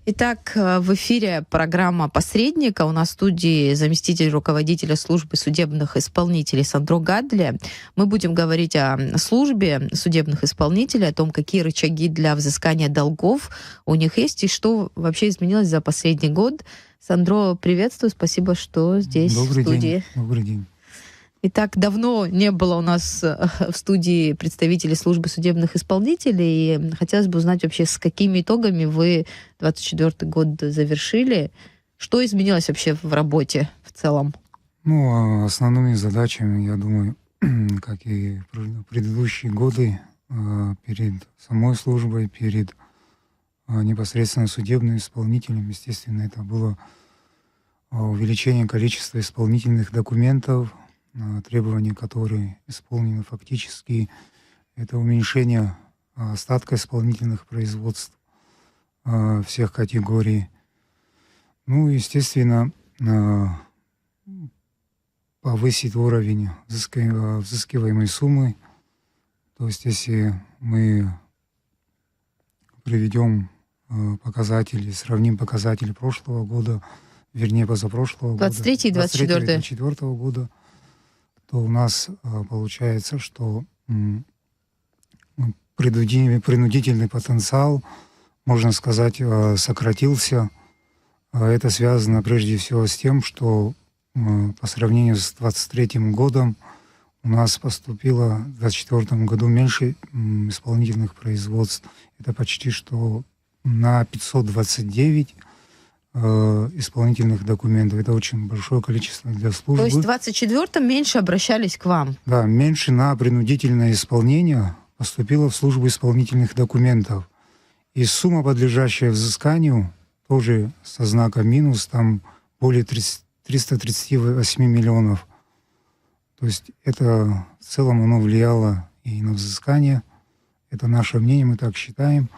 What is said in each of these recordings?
Итак, в эфире программа «Посредника». У нас в студии заместитель руководителя службы судебных исполнителей Сандро Гадле. Мы будем говорить о службе судебных исполнителей, о том, какие рычаги для взыскания долгов у них есть и что вообще изменилось за последний год. Сандро, приветствую, спасибо, что здесь, в студии. Добрый день. Итак, давно не было у нас в студии представителей службы судебных исполнителей. И хотелось бы узнать вообще, с какими итогами вы 2024 год завершили. Что изменилось вообще в работе в целом? Основными задачами, я думаю, как и в предыдущие годы, перед самой службой, перед непосредственно судебным исполнителем, естественно, это было увеличение количества исполнительных документов, требования, которые исполнены фактически, это уменьшение остатка исполнительных производств всех категорий. Естественно, повысить уровень взыскиваемой суммы. То есть, если мы приведем показатели, сравним показатели прошлого года, вернее, позапрошлого 23 и 24 года, то у нас получается, что принудительный потенциал, можно сказать, сократился. Это связано прежде всего с тем, что по сравнению с 2023 годом у нас поступило в 2024 году меньше исполнительных производств. Это почти что на 529 исполнительных документов. Это очень большое количество для службы. То есть в 24-м меньше обращались к вам? Да, меньше на принудительное исполнение поступило в службу исполнительных документов. И сумма, подлежащая взысканию, тоже со знаком минус, там более 338 миллионов. То есть это в целом оно влияло и на взыскание. Это наше мнение, мы так считаем,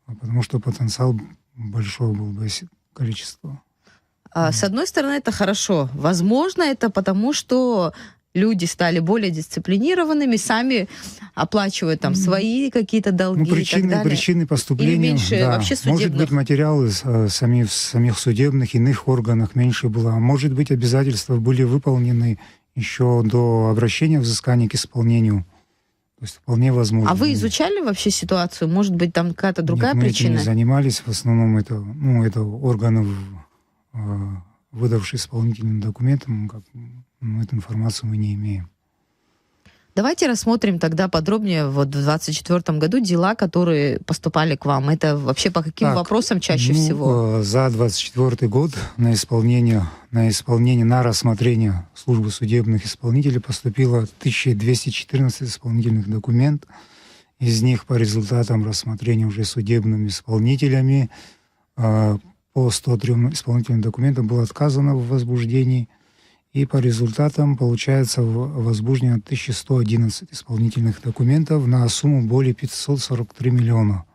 потому что потенциал большой был бы количество. С одной стороны, это хорошо. Возможно, это потому, что люди стали более дисциплинированными, сами оплачивают там свои какие-то долги и так далее. Причины поступления. Или меньше вообще судебных. Может быть, материалы самих судебных, иных органах меньше было. А может быть, обязательства были выполнены еще до обращения взыскания к исполнению. То есть вполне возможно. А вы изучали вообще ситуацию? Может быть, там какая-то другая причина? Мы этим не занимались. В основном это органов, выдавшие исполнительным документам. Эту информацию мы не имеем. Давайте рассмотрим тогда подробнее в 2024 году дела, которые поступали к вам. Это вообще по каким вопросам чаще всего? За 2024 год на рассмотрение службы судебных исполнителей поступило 1214 исполнительных документов. Из них по результатам рассмотрения уже судебными исполнителями по 103 исполнительным документам было отказано в возбуждении. И по результатам получается возбуждено 1111 исполнительных документов на сумму более 543 миллиона.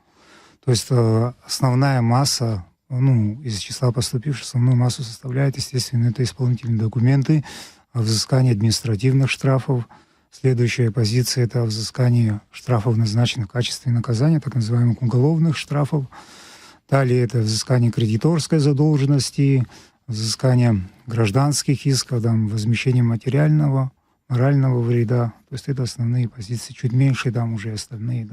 То есть основная масса, из числа поступивших, основную массу составляет, естественно, это исполнительные документы, взыскание административных штрафов. Следующая позиция — это взыскание штрафов, назначенных в качестве наказания, так называемых уголовных штрафов. Далее это взыскание кредиторской задолженности, взыскание гражданских исков, возмещение материального, морального вреда. То есть это основные позиции. Чуть меньше там уже остальные.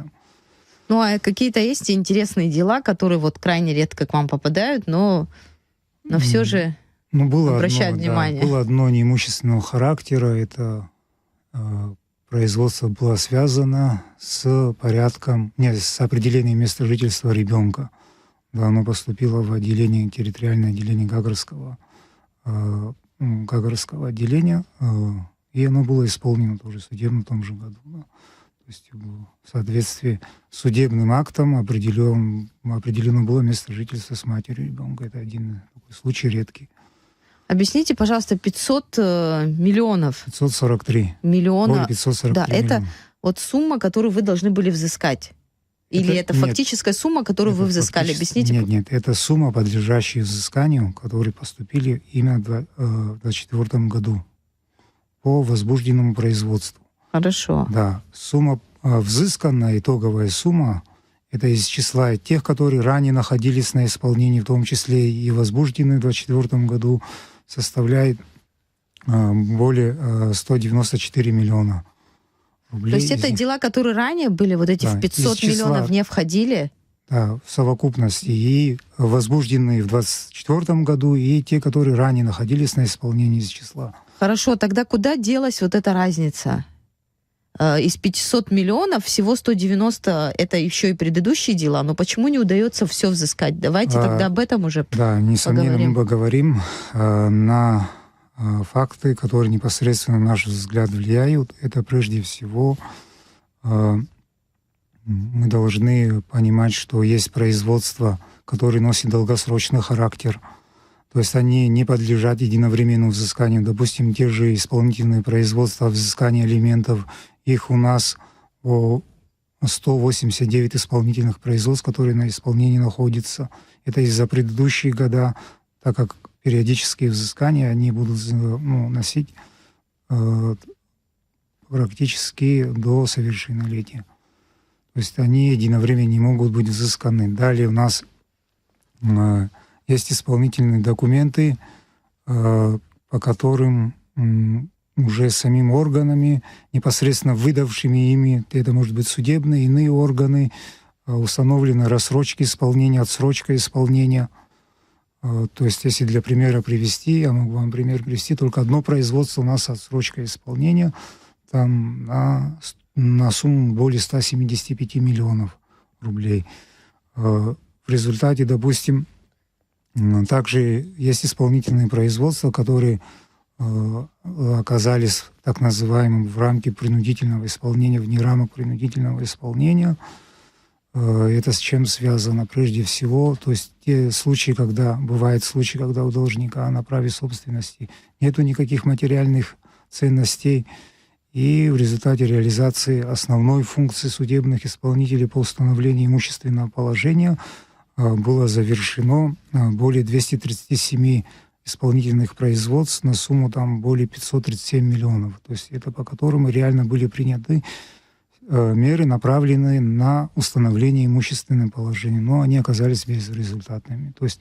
А какие-то есть интересные дела, которые крайне редко к вам попадают, но все же обращают внимание? Было одно неимущественного характера. Это производство было связано с определением места жительства ребенка. Да, оно поступило в территориальное отделение Гагарского отделения, и оно было исполнено тоже судебно в том же году. Да. То есть в соответствии с судебным актом определено было место жительства с матерью ребенка. Это один такой случай редкий. Объясните, пожалуйста, 500 миллионов. 543. Миллиона. 543 да, миллиона. это сумма, которую вы должны были взыскать. Или это фактическая сумма, которую вы взыскали? Объясните. Нет, это сумма, подлежащая взысканию, которые поступили именно в 2024 году по возбужденному производству. Хорошо. Да, сумма взысканная, итоговая сумма, это из числа тех, которые ранее находились на исполнении, в том числе и возбуждены в 2024 году, составляет более 194 миллиона рублей. То есть это дела, которые ранее были, вот эти в 500 миллионов не входили? Да, в совокупности. И возбужденные в 2024 году, и те, которые ранее находились на исполнении из числа. Хорошо, тогда куда делась вот эта разница? Из 500 миллионов всего 190 это еще и предыдущие дела, но почему не удается все взыскать? Давайте тогда об этом уже Да, несомненно, поговорим. мы поговорим на факты, которые непосредственно, на наш взгляд, влияют. Это прежде всего мы должны понимать, что есть производство, которое носит долгосрочный характер. То есть они не подлежат единовременному взысканию. Допустим, те же исполнительные производства взыскания алиментов, их у нас 189 исполнительных производств, которые на исполнении находятся. Это из-за предыдущие года, так как периодические взыскания, они будут носить практически до совершеннолетия. То есть они единовременно не могут быть взысканы. Далее у нас есть исполнительные документы, по которым уже самим органами, непосредственно выдавшими ими, это может быть судебные, иные органы, установлены рассрочки исполнения, отсрочка исполнения. То есть, если для примера привести, я могу вам пример привести, только одно производство у нас отсрочка исполнения, там на сумму более 175 миллионов рублей. В результате, допустим, также есть исполнительные производства, которые оказались так называемым в рамке принудительного исполнения, вне рамок принудительного исполнения. Это с чем связано? Прежде всего, то есть те случаи, бывают случаи, когда у должника на праве собственности нету никаких материальных ценностей, и в результате реализации основной функции судебных исполнителей по установлению имущественного положения было завершено более 237 исполнительных производств на сумму там более 537 миллионов. То есть это по которым реально были приняты меры, направленные на установление имущественного положения, но они оказались безрезультатными. То есть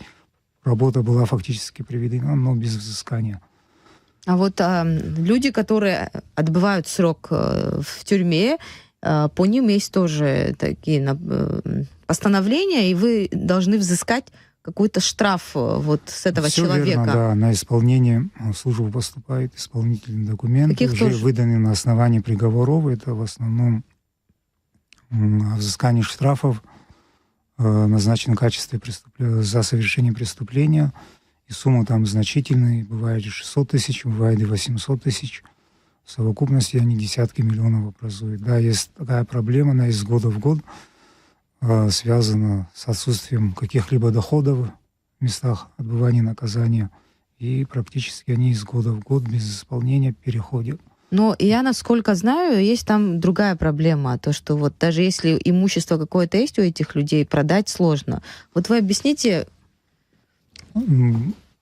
работа была фактически проведена, но без взыскания. А вот люди, которые отбывают срок в тюрьме, по ним есть тоже такие постановления, и вы должны взыскать какой-то штраф вот с этого Все человека. Верно, да. На исполнение в службу поступают исполнительные документы, уже выданные на основании приговоров. Это в основном взыскание штрафов, назначено в качестве за совершение преступления. И суммы там значительные. Бывает и 600 тысяч, бывает и 800 тысяч. В совокупности они десятки миллионов образуют. Да, есть такая проблема, она из года в год связана с отсутствием каких-либо доходов в местах отбывания наказания. И практически они из года в год без исполнения переходят. Но я, насколько знаю, есть там другая проблема. То, что вот даже если имущество какое-то есть у этих людей, продать сложно. Вот вы объясните.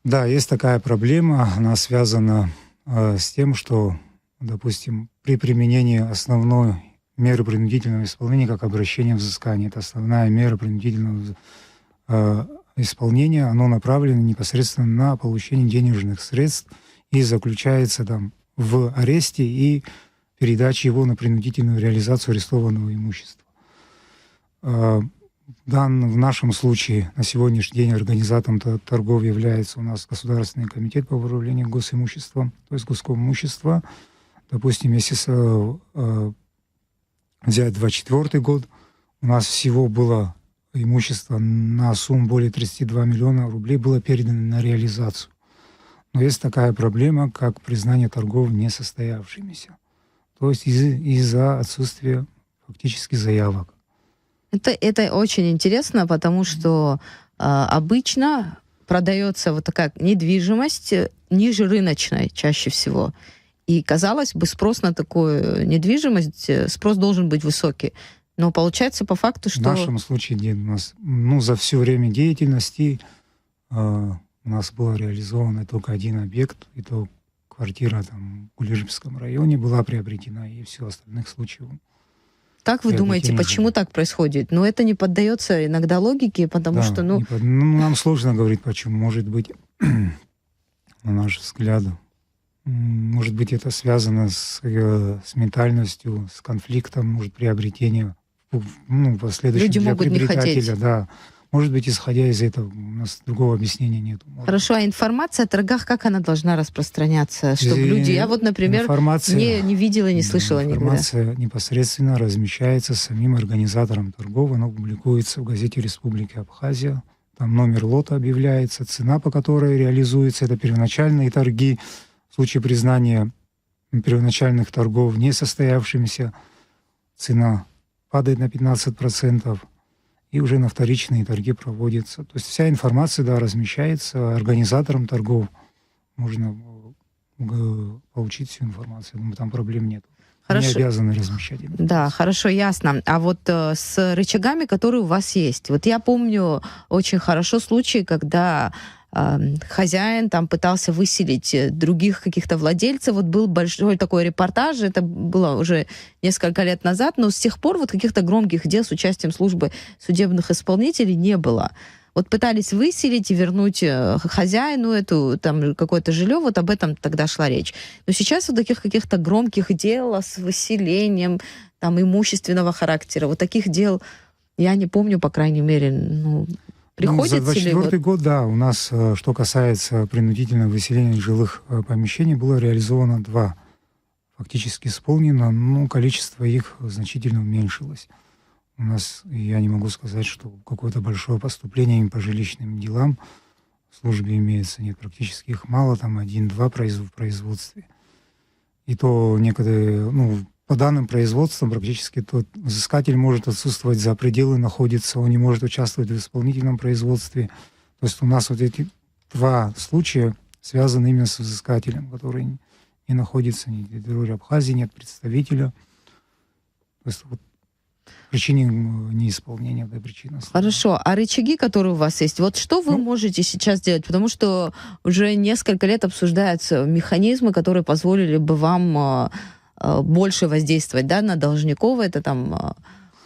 Да, есть такая проблема. Она связана с тем, что, допустим, при применении основной меры принудительного исполнения, как обращение взыскания, это основная мера принудительного исполнения, оно направлено непосредственно на получение денежных средств и заключается там в аресте и передаче его на принудительную реализацию арестованного имущества. В нашем случае на сегодняшний день организатором торгов является у нас Государственный комитет по управлению госимуществом, то есть госкомимущество. Допустим, если взять 2024 год, у нас всего было имущество на сумму более 32 миллиона рублей было передано на реализацию. Но есть такая проблема, как признание торгов несостоявшимися. То есть из-за отсутствия фактически заявок. Это очень интересно, потому что обычно продается вот такая недвижимость ниже рыночной чаще всего. И, казалось бы, спрос на такую недвижимость, спрос должен быть высокий. Но получается по факту, что... В нашем случае нет. У нас, за все время деятельности у нас был реализован только один объект, и то квартира там в Кулижевском районе была приобретена, и все остальных случаев. Как вы думаете, приобретения почему жилья. так происходит? Ну, это не поддается иногда логике, потому Да, что, ну, нам сложно говорить, почему. Может быть, на наш взгляд, может быть, это связано с ментальностью, с конфликтом, может, приобретения, в последующем люди для могут не приобретателя, хотеть. да. Может быть, исходя из этого, у нас другого объяснения нет. Хорошо, а информация о торгах, как она должна распространяться, чтобы люди... Я вот, например, Информация, не видела, не да, слышала никогда. информация непосредственно размещается самим организатором торгов, она публикуется в газете Республики Абхазия. Там номер лота объявляется, цена, по которой реализуется, это первоначальные торги. В случае признания первоначальных торгов несостоявшимися, цена падает на 15%, и уже на вторичные торги проводятся. То есть вся информация, да, размещается организатором торгов. Можно получить всю информацию. Я думаю, там проблем нет. Они Хорошо. обязаны размещать информацию. Да, хорошо, ясно. А вот с рычагами, которые у вас есть. Вот я помню очень хорошо случаи, когда хозяин там пытался выселить других каких-то владельцев. Вот был большой такой репортаж, это было уже несколько лет назад, но с тех пор вот каких-то громких дел с участием службы судебных исполнителей не было. Вот пытались выселить и вернуть хозяину эту, там, какое-то жилье, вот об этом тогда шла речь. Но сейчас вот таких каких-то громких дел с выселением, там, имущественного характера, вот таких дел я не помню, по крайней мере, приходится за ли... 24 год, да, у нас, что касается принудительного выселения жилых помещений, было реализовано 2. Фактически исполнено, но количество их значительно уменьшилось. У нас, я не могу сказать, что какое-то большое поступление по жилищным делам в службе имеется. Нет, практически их мало, там 1-2 в производстве. И то некоторые, по данным производствам практически тот взыскатель может отсутствовать за пределы, находится, он не может участвовать в исполнительном производстве. То есть у нас вот эти 2 случая связаны именно с взыскателем, который не находится ни в территории Абхазии, нет представителя. То есть вот причине неисполнения этой причины. Хорошо, а рычаги, которые у вас есть, вот что вы можете сейчас делать? Потому что уже несколько лет обсуждаются механизмы, которые позволили бы вам больше воздействовать, да, на должников, это там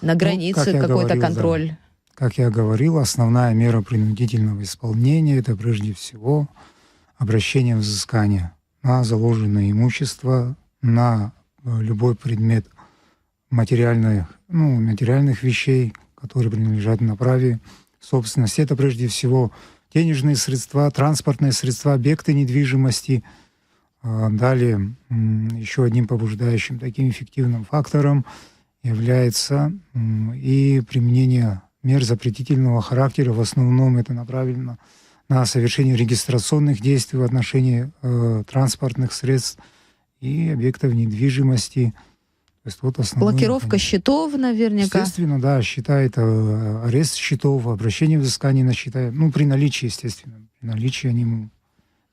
на границе какой-то контроль. Да. Как я говорил, основная мера принудительного исполнения — это прежде всего обращение взыскания на заложенное имущество, на любой предмет материальных вещей, которые принадлежат на праве собственности. Это прежде всего денежные средства, транспортные средства, объекты недвижимости. Далее, еще одним побуждающим таким эффективным фактором является и применение мер запретительного характера. В основном это направлено на совершение регистрационных действий в отношении транспортных средств и объектов недвижимости. То есть вот блокировка счетов наверняка. Естественно, да, счета — это арест счетов, обращение взыскания на счета, при наличии, естественно, при наличии они...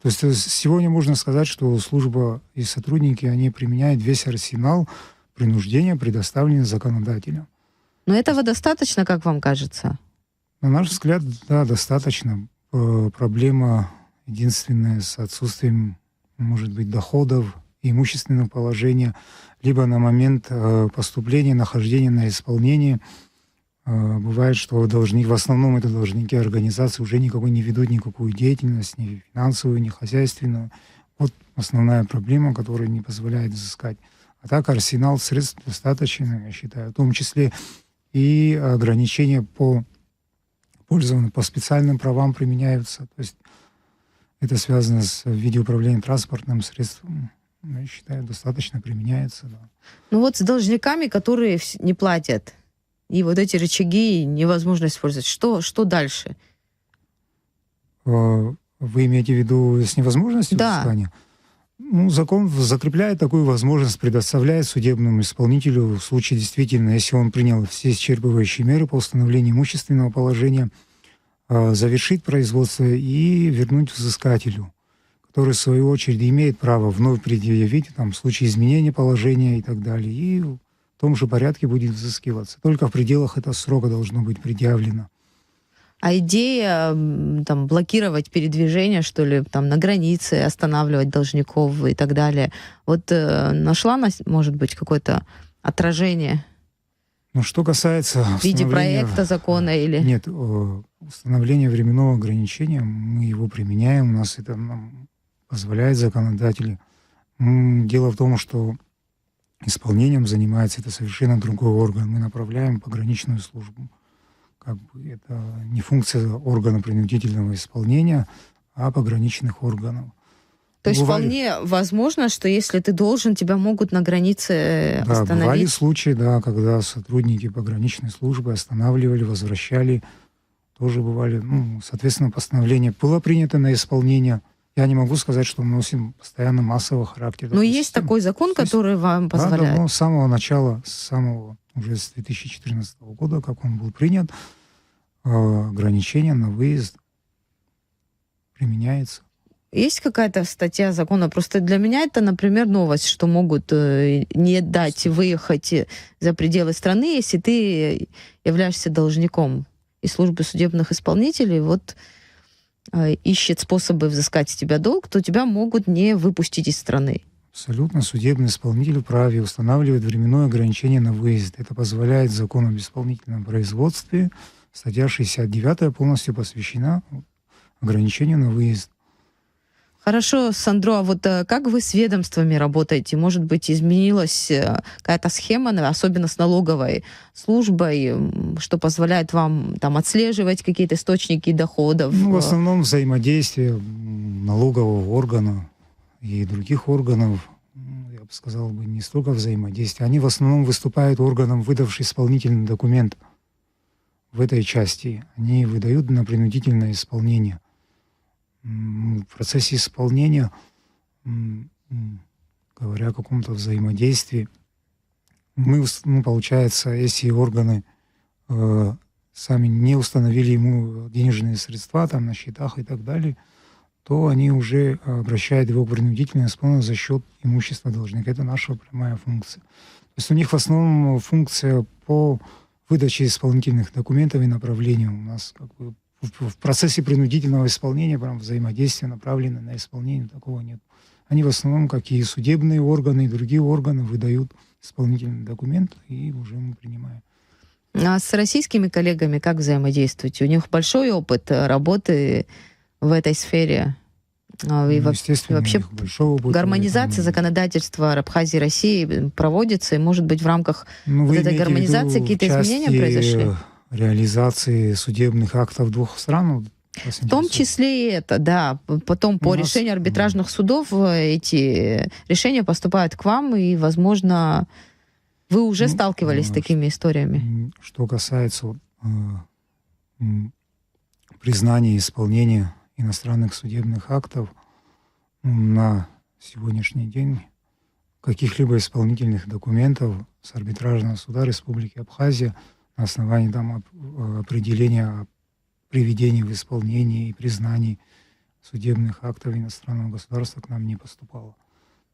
То есть сегодня можно сказать, что служба и сотрудники, они применяют весь арсенал принуждения, предоставленный законодателем. Но этого достаточно, как вам кажется? На наш взгляд, да, достаточно. Проблема единственная с отсутствием, может быть, доходов, имущественного положения, либо на момент поступления, нахождения на исполнении. Бывает, что должник, в основном это должники организации, уже никакой не ведут никакую деятельность, ни финансовую, ни хозяйственную. Вот основная проблема, которая не позволяет взыскать. А так арсенал средств достаточно, я считаю, в том числе и ограничения по пользованию, по специальным правам применяются. То есть это связано с видеоуправлением транспортным средством. Я считаю, достаточно применяется. Да. Вот с должниками, которые не платят, и вот эти рычаги невозможно использовать. Что дальше? Вы имеете в виду с невозможностью взыскания? Закон закрепляет такую возможность, предоставляет судебному исполнителю в случае действительно, если он принял все исчерпывающие меры по установлению имущественного положения, завершить производство и вернуть взыскателю, который, в свою очередь, имеет право вновь предъявить в случае изменения положения и так далее. И в том же порядке будет взыскиваться. Только в пределах этого срока должно быть предъявлено. А идея блокировать передвижение, что ли, на границе, останавливать должников и так далее, вот нашла, может быть, какое-то отражение? Ну, что касается В виде установления... проекта закона или... Нет, установление временного ограничения, мы его применяем, у нас это нам позволяет законодатели. Дело в том, что исполнением занимается это совершенно другой орган. Мы направляем пограничную службу. Как бы это не функция органа принудительного исполнения, а пограничных органов. То есть Бывали... вполне возможно, что если ты должен, тебя могут на границе Да, остановить? бывали случаи, да, когда сотрудники пограничной службы останавливали, возвращали. Тоже бывали, соответственно, постановление было принято на исполнение. Я не могу сказать, что мы носим постоянно массовый характер. Но есть такой закон, который вам позволяет? Да, с самого начала, уже с 2014 года, как он был принят, ограничение на выезд применяется. Есть какая-то статья закона? Просто для меня это, например, новость, что могут не дать выехать за пределы страны, если ты являешься должником. И служба судебных исполнителей ищет способы взыскать с тебя долг, то тебя могут не выпустить из страны. Абсолютно. Судебный исполнитель вправе устанавливать временное ограничение на выезд. Это позволяет закон об исполнительном производстве. Статья 69 полностью посвящена ограничению на выезд. Хорошо, Сандро, а вот как вы с ведомствами работаете? Может быть, изменилась какая-то схема, особенно с налоговой службой, что позволяет вам там отслеживать какие-то источники доходов? В основном взаимодействие налогового органа и других органов, я бы сказал, не столько взаимодействие. Они в основном выступают органом, выдавший исполнительный документ в этой части. Они выдают на принудительное исполнение. В процессе исполнения, говоря о каком-то взаимодействии, получается, если органы сами не установили ему денежные средства там, на счетах и так далее, то они уже обращают его в принудительное исполнение за счет имущества должника. Это наша прямая функция. То есть у них в основном функция по выдаче исполнительных документов и направлению. У нас как бы в процессе принудительного исполнения прям взаимодействия направленное на исполнение, такого нет. Они в основном, как и судебные органы, и другие органы, выдают исполнительный документ, и уже мы принимаем. А с российскими коллегами как взаимодействуете? У них большой опыт работы в этой сфере? Естественно, вообще большой опыт. гармонизация законодательства Абхазии и России проводится, и, может быть, в рамках этой гармонизации какие-то изменения произошли? Реализации судебных актов двух стран. В том числе и это, да. Потом по решению арбитражных судов эти решения поступают к вам, и, возможно, вы уже сталкивались с такими историями. Что касается признания и исполнения иностранных судебных актов, на сегодняшний день каких-либо исполнительных документов с арбитражного суда Республики Абхазия на основании там определения о приведении в исполнение и признании судебных актов иностранного государства к нам не поступало.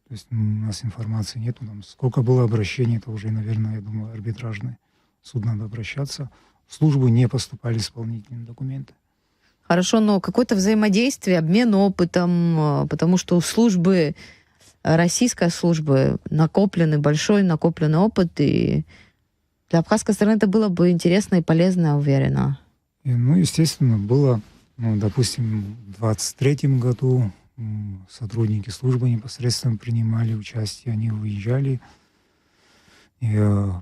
То есть у нас информации нету. Там, сколько было обращений, это уже, наверное, я думаю, арбитражный суд надо обращаться. В службу не поступали исполнительные документы. Хорошо, но какое-то взаимодействие, обмен опытом, потому что у службы, российской службы, большой накопленный опыт, и для абхазской стороны это было бы интересно и полезно, я уверена. Естественно, было, допустим, в 2023 году сотрудники службы непосредственно принимали участие, они выезжали и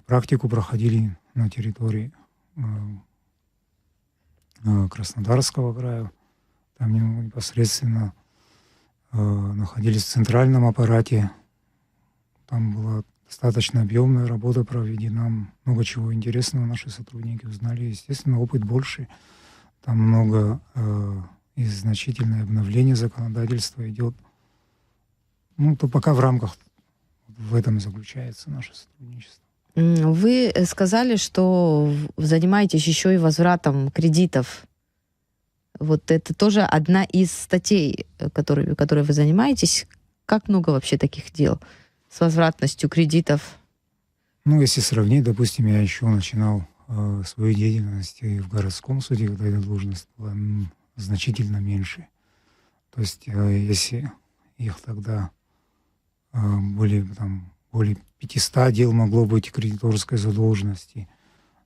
практику проходили на территории Краснодарского края. Там непосредственно находились в центральном аппарате. Там была достаточно объемная работа проведена, много чего интересного наши сотрудники узнали. Естественно, опыт больше. Там много и значительное обновление законодательства идет. То пока в рамках в этом и заключается наше сотрудничество. Вы сказали, что занимаетесь еще и возвратом кредитов. Вот это тоже одна из статей, которой вы занимаетесь. Как много вообще таких дел с возвратностью кредитов? Если сравнить, допустим, я еще начинал свою деятельность в городском суде, когда эта должность была значительно меньше. То есть, если их тогда более 500 дел могло быть кредиторской задолженности,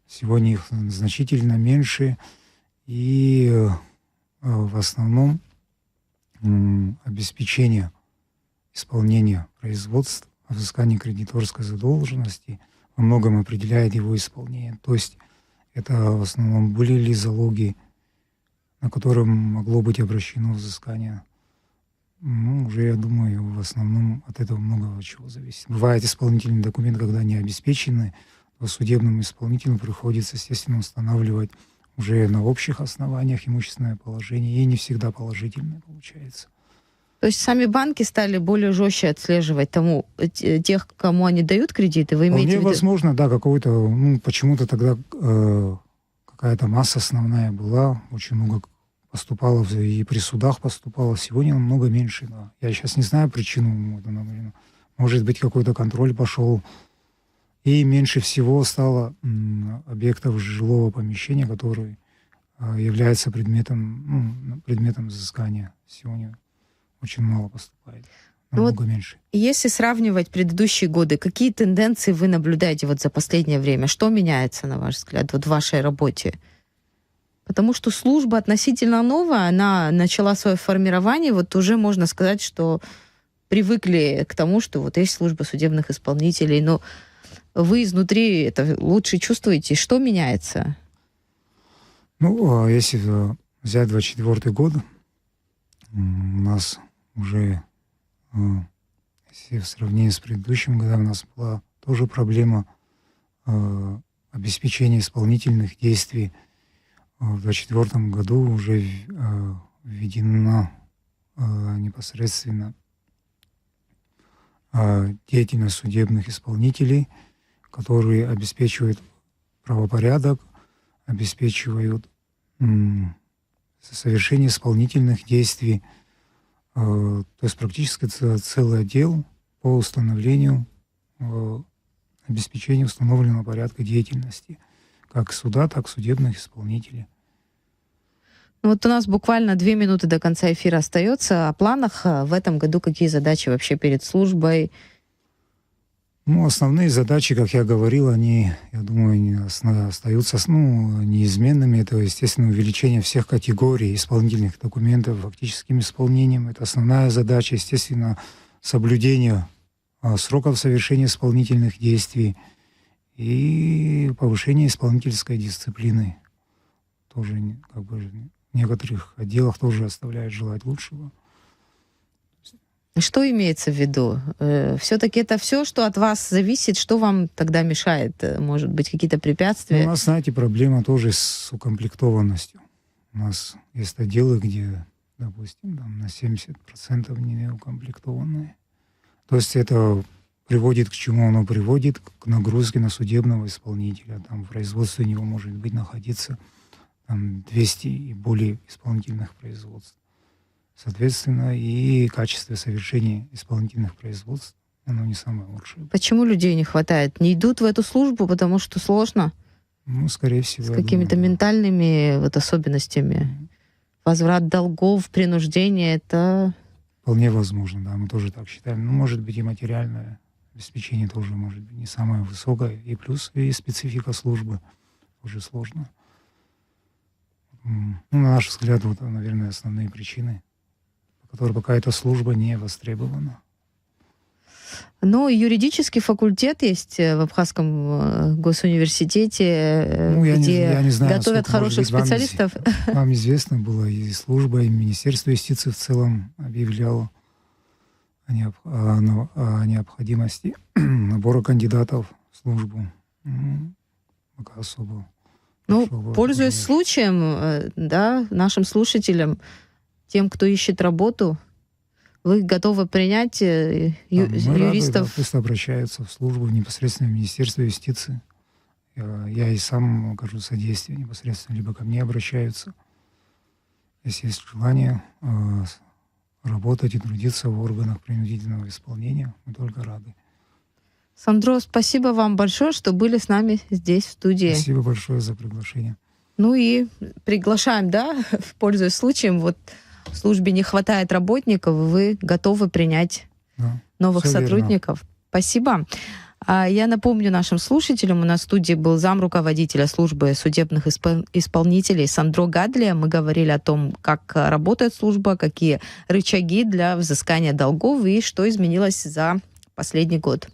Сегодня их значительно меньше, и в основном обеспечение исполнения производств, взыскание кредиторской задолженности во многом определяет его исполнение. То есть это в основном были ли залоги, на которые могло быть обращено взыскание. Уже, я думаю, в основном от этого много чего зависит. Бывает исполнительный документ, когда не обеспечены, то судебному исполнителю приходится, естественно, устанавливать уже на общих основаниях имущественное положение, и не всегда положительное получается. То есть сами банки стали более жестче отслеживать тех, кому они дают кредиты? Вы имеете в виду? Возможно, да, какой-то, почему-то тогда какая-то масса основная была, очень много поступало, и при судах поступало, сегодня намного меньше, да. Я сейчас не знаю причину, может быть, какой-то контроль пошел, и меньше всего стало объектов жилого помещения, который является предметом взыскания. Сегодня очень мало поступает, намного меньше. Если сравнивать предыдущие годы, какие тенденции вы наблюдаете за последнее время? Что меняется, на ваш взгляд, в вашей работе? Потому что служба относительно новая, она начала свое формирование, уже можно сказать, что привыкли к тому, что есть служба судебных исполнителей, но вы изнутри это лучше чувствуете. Что меняется? Если взять 24 год, у нас уже, если в сравнении с предыдущим годом, у нас была тоже проблема обеспечения исполнительных действий. В 2024 году уже введена непосредственно деятельность судебных исполнителей, которые обеспечивают правопорядок, обеспечивают совершение исполнительных действий. То есть практически целый отдел по установлению, обеспечению установленного порядка деятельности как суда, так и судебных исполнителей. У нас буквально 2 минуты до конца эфира остается. О планах в этом году какие задачи вообще перед службой? Основные задачи, как я говорил, они, я думаю, остаются неизменными. Это, естественно, увеличение всех категорий исполнительных документов фактическим исполнением. Это основная задача, естественно, соблюдение сроков совершения исполнительных действий и повышение исполнительской дисциплины. Тоже в некоторых отделах тоже оставляет желать лучшего. Что имеется в виду? Все-таки это все, что от вас зависит, что вам тогда мешает? Может быть, какие-то препятствия? У нас, знаете, проблема тоже с укомплектованностью. У нас есть отделы, где, допустим, на 70% не укомплектованные. То есть это приводит к чему? Оно приводит к нагрузке на судебного исполнителя. Там в производстве у него может быть находиться 200 и более исполнительных производств. Соответственно, и качество совершения исполнительных производств, оно не самое лучшее. Почему людей не хватает? Не идут в эту службу, потому что сложно? Скорее всего. С какими-то ментальными особенностями. Возврат долгов, принуждение, это... Вполне возможно, да, мы тоже так считаем. Может быть, и материальное обеспечение тоже может быть не самое высокое. И плюс и специфика службы тоже сложно. На наш взгляд, наверное, основные причины, по которым пока эта служба не востребована. Юридический факультет есть в Абхазском госуниверситете, где я не знаю, готовят хороших специалистов. Вам известно было, и служба, и Министерство юстиции в целом объявляло о необходимости набора кандидатов в службу. Пока особо. Пользуясь случаем, нашим слушателям, тем, кто ищет работу, вы готовы принять юристов? Рады, пусть обращаются в службу непосредственно в Министерство юстиции. Я и сам окажу содействие непосредственно, либо ко мне обращаются. Если есть желание работать и трудиться в органах принудительного исполнения, мы только рады. Сандро, спасибо вам большое, что были с нами здесь, в студии. Спасибо большое за приглашение. И приглашаем, пользуясь случаем, в службе не хватает работников, вы готовы принять новых сотрудников. Верно. Спасибо. Я напомню нашим слушателям, у нас в студии был замруководителя службы судебных исполнителей Сандро Гадлия. Мы говорили о том, как работает служба, какие рычаги для взыскания долгов и что изменилось за последний год.